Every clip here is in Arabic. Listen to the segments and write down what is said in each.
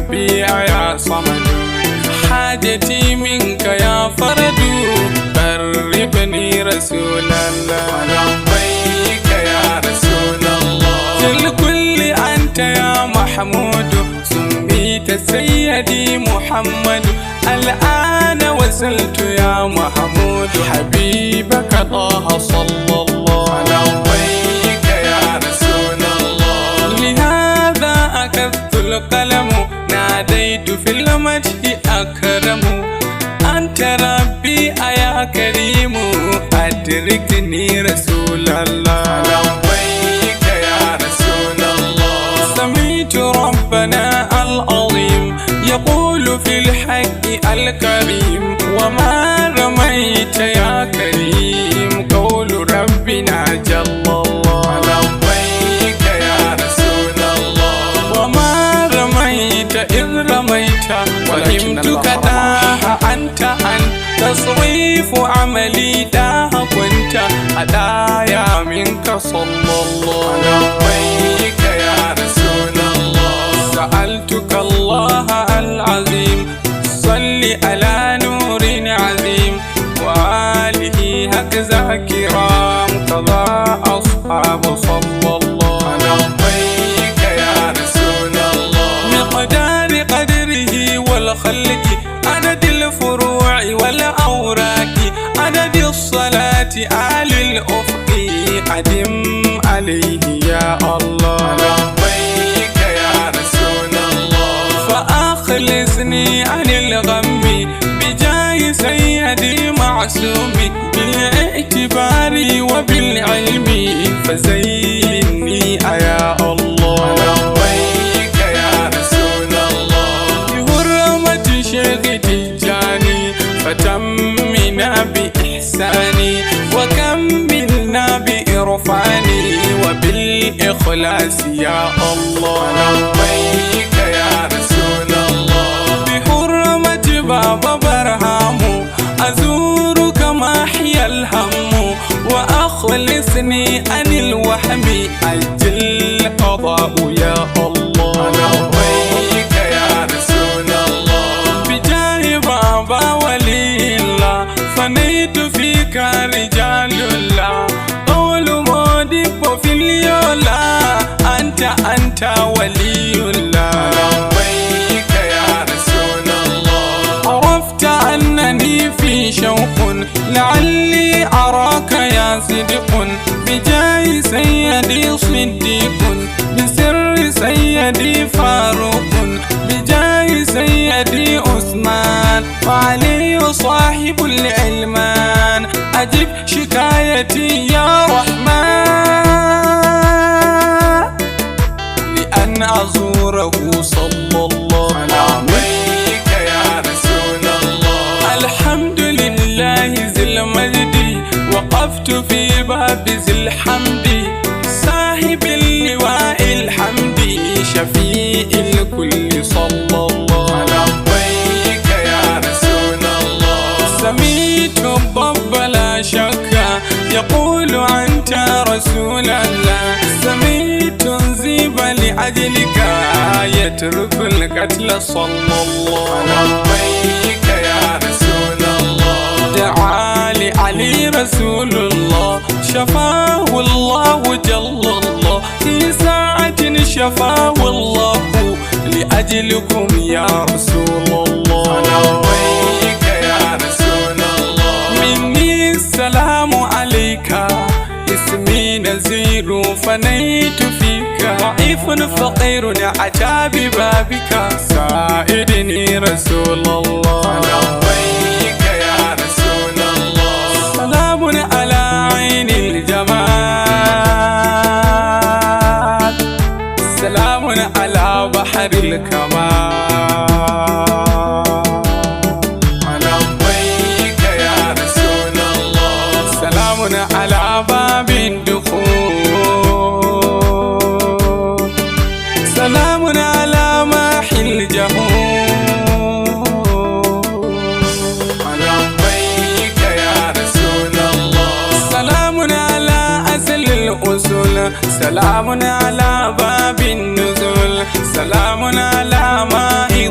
ربي يا صمد حاجتي منك يا فرد قربني رسول الله لبيك يا رسول الله في الكل أنت يا محمود سميت سيدي محمد الآن وصلت يا محمود حبيبك طه صلى الله لبيك يا رسول الله لهذا أخذت القلم ناديت في المجد أكرم أنت ربي يا كريم أدركني رسول الله لبيك يا رسول الله سمعت ربنا العظيم يقول في الحق الكريم وما رميت يا كريم قول ربنا جل الله لبيك يا رسول الله وما رميت إذ رميت فهمتك داها أنت تصريف عملي داها كنت هدايا منك صلى الله لبيك يا رسول الله سألتك الله العظيم صل على نور عظيم وآله هكذا كرام كذا أصحاب صلى الله لبيك يا رسول الله مقدار قدره والخلق عدد الفروع والأوراق عدد الصلاة آل الأفق أدم عليه يا الله لبيك يا رسول الله فأخلصني عن الغم بجاه سيدي معصومي بالاعتبار وبالعلم فزيني يا الله لبيك يا رسول الله بحرمة شيخ تجاني فتمنا بإحساني وكملنا بإرفاني وبالإخلاص يا الله لبيك يا رسول الله بحرمة بابا برهام أزورك محيا الهم وأخلصني عن الوهم أجل قضاء يا الله لبيك يا رسول الله بجاه بابا ولي الله فنيت فيك رجال الله قول مودب في اليولا أنت ولي الله لبيك يا رسول الله عرفت أنني في شوق لعلي أراك يا صدق بجاه سيدي صديق بسر سيدي فاروق بجاه سيدي عثمان وعلي صاحب العلمان أجب شكايتي يا رحمن لأن أزوره صلى الله عليك يا رسول الله الحمد لله ذي المجد وقفت في باب ذي الحمد صاحب اللواء الحمد شفيع الكل صلى الله لبيك يا رسول الله سميت الضب لا شك يقول أنت رسول الله سميت الذئب لأجلك يترك القتل صلى الله لبيك يا رسول الله دعا لعلي رسول الله شفاه الله جل الله في ساعة شفاه الله لأجلكم يا رسول الله لبيك يا رسول الله مني السلام عليك اسمي نزير فنيت فيك ضعيف فقير أتى ببابك سائدني رسول الله لبيك يا رسول الله سلام على عين الجمال سلام على بحر الكمال لبيك يا رسول الله سلام على باب الدخول سلام على ماحي الجهول لبيك يا رسول الله سلام على أصل الأصول سلام على باب النزول سلام على ماء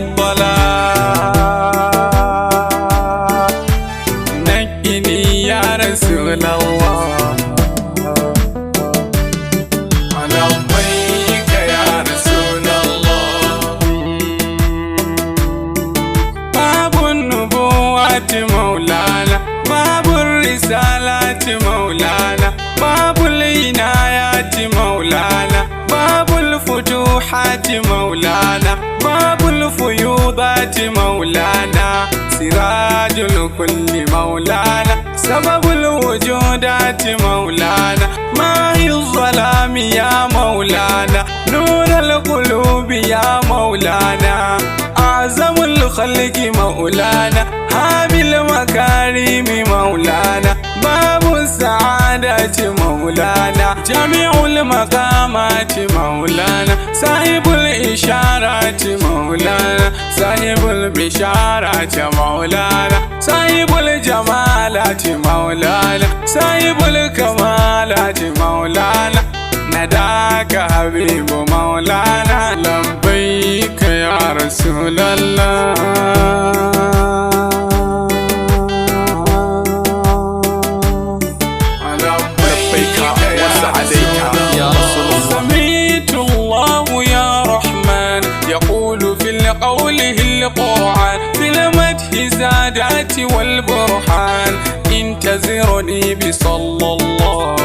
الفتوحات مولانا، باب الفيوضات مولانا، سراج الكل مولانا، سبب الوجودات مولانا، ماء الظلام يا مولانا، نور القلوب يا مولانا، أعظم الخلق مولانا، هامي المكارم مولانا، باب السعادة مولانا، جميع المقامات مولانا، صاحب الإشارات مولانا، صاحب البشارات مولانا، صاحب الجمالات مولانا، صاحب الكمالات مولانا، نداك حبيب مولانا، لبيك يا رسول الله. قوله القرآن في المدح زادات والبرهان، انتظرني بصلى الله.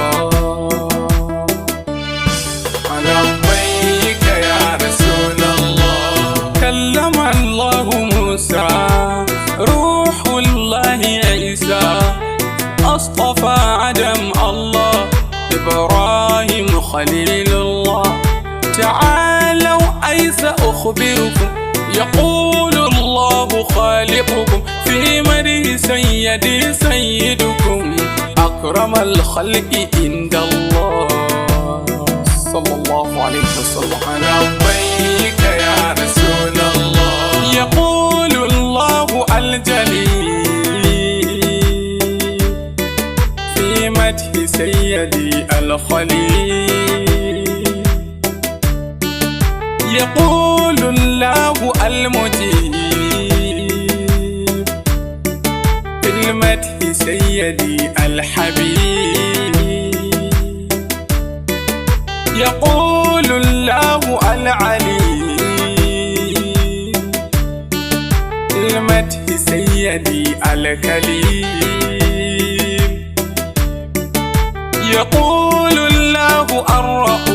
لبيك يا رسول الله. كلم الله موسى، روح الله عيسى، اصطفى عدم الله، إبراهيم خليل الله. تعالوا أيس أخبركم، يقول الله خالقكم، في مدح سيدي سيدكم، أكرم الخلق عند الله صلى الله عليه وسلم. لبيك يا رسول الله. يقول الله الجليل في مدح سيدي الخليل، يقول الله المجيب في المدح سيدي الحبيب، يقول الله العليم في المدح سيدي الكليم، يقول الله الرؤوف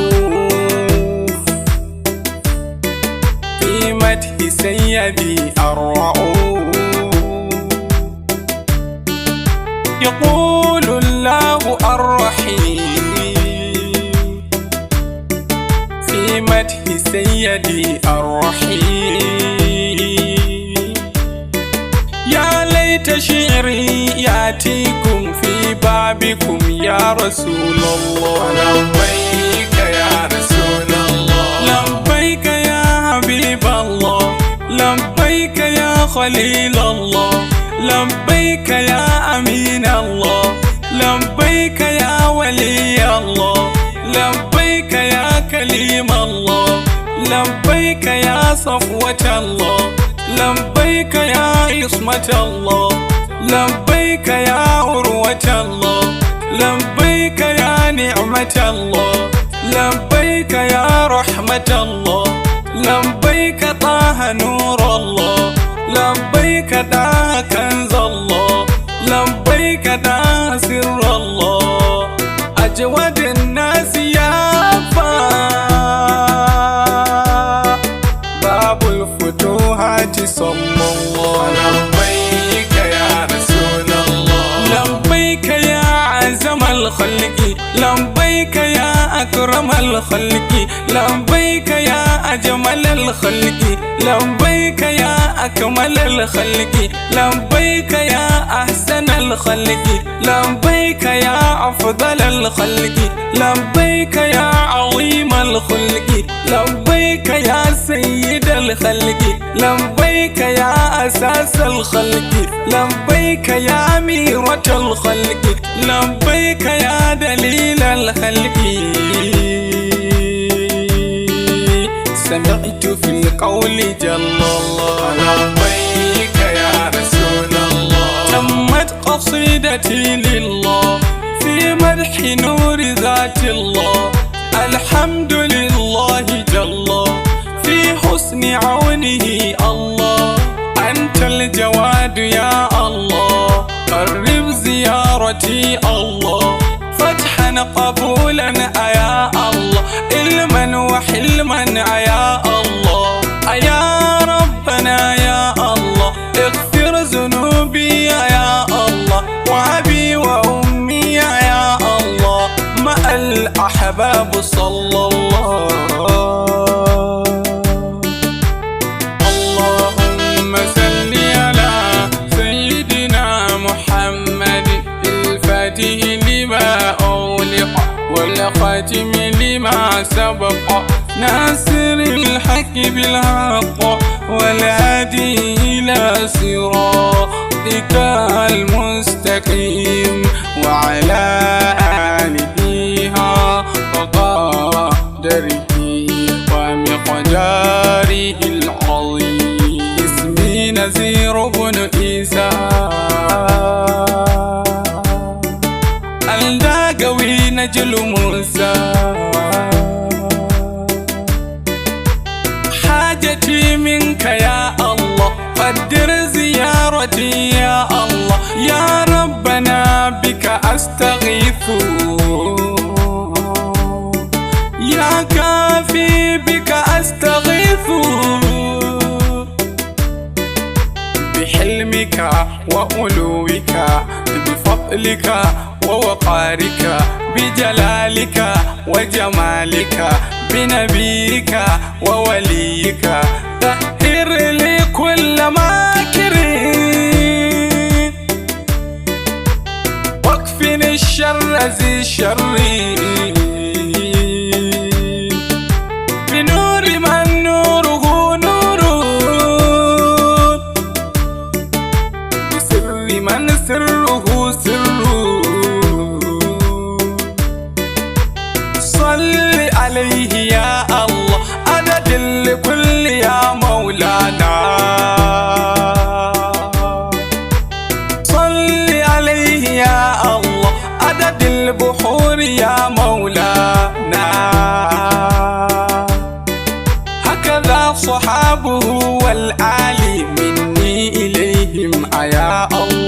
في مدح سيدي الرؤوف، يقول الله الرحيم في مدح سيدي الرحيم. يا ليت شعري ياتيكم في بابكم يا رسول الله. لبيك يا رسول الله. لبيك يا حبيب الله، لبيك يا خليل الله، لبيك يا أمين الله، لبيك يا ولي الله، لبيك يا كليم الله، لبيك يا صفوة الله، لبيك يا عصمة الله، لبيك يا عروة الله، لبيك يا نعمة الله، لبيك يا رحمة الله، لبيك طه نور الله، لبيك دا كنز الله، لبيك دا سر الله، أجود الناس يا باب الفتوحات صلى الله. لبيك يا رسول الله. لبيك يا أعظم الخلق، لبيك يا أكرم الخلق، لبيك يا أجمل الخلق، لبيك يا أكمل الخلق، لبيك يا أحسن الخلق، لبيك يا أفضل الخلق، لبيك يا عظيم الخلق، لبيك يا سيد الخلق، لبيك يا أساس الخلق، لبيك يا أميرة الخلق، لبيك يا دليل الخلق. سمعت في القول جل الله. لبيك يا رسول الله. تمت قصيدتي لله في مدح نور ذات الله، الحمد لله جل في حسن عونه الله، أنت الجواد يا الله، قرب زيارتي الله، فتحا قبولا يا الله، علما وحلما يا الله. يا ربنا يا الله اغفر ذنوبي يا الله، وأبي وأمي يا الله مع الأحباب صلى الله. اللهم صل على سيدنا محمد الفاتح لما أغلق والخاتم لما سبق، ناصر الحق بالحق والهادي إلى صراطك المستقيم، وعلى آله وقدره ومقداره العظيم. اسمي نذير بن عيسى الداقوي نجل موسى، حاجتي منك يا الله قدر زيارتي يا الله. يا ربنا بك أستغيث، يا كافي بك أستغيث، بحلمك وعلوك بفضلك ووقارك بجلالك وجمالك بنبيك ووليك. طهر لي كل ماكر واكفني الشر ذي الشر، بنور من نوره نور، بسر من سره سر. صل عليه يا الله عدد الكل يا مولانا، صل عليه يا الله عدد البحور يا مولانا. هكذا صحابه والآل مني إليهم يا الله.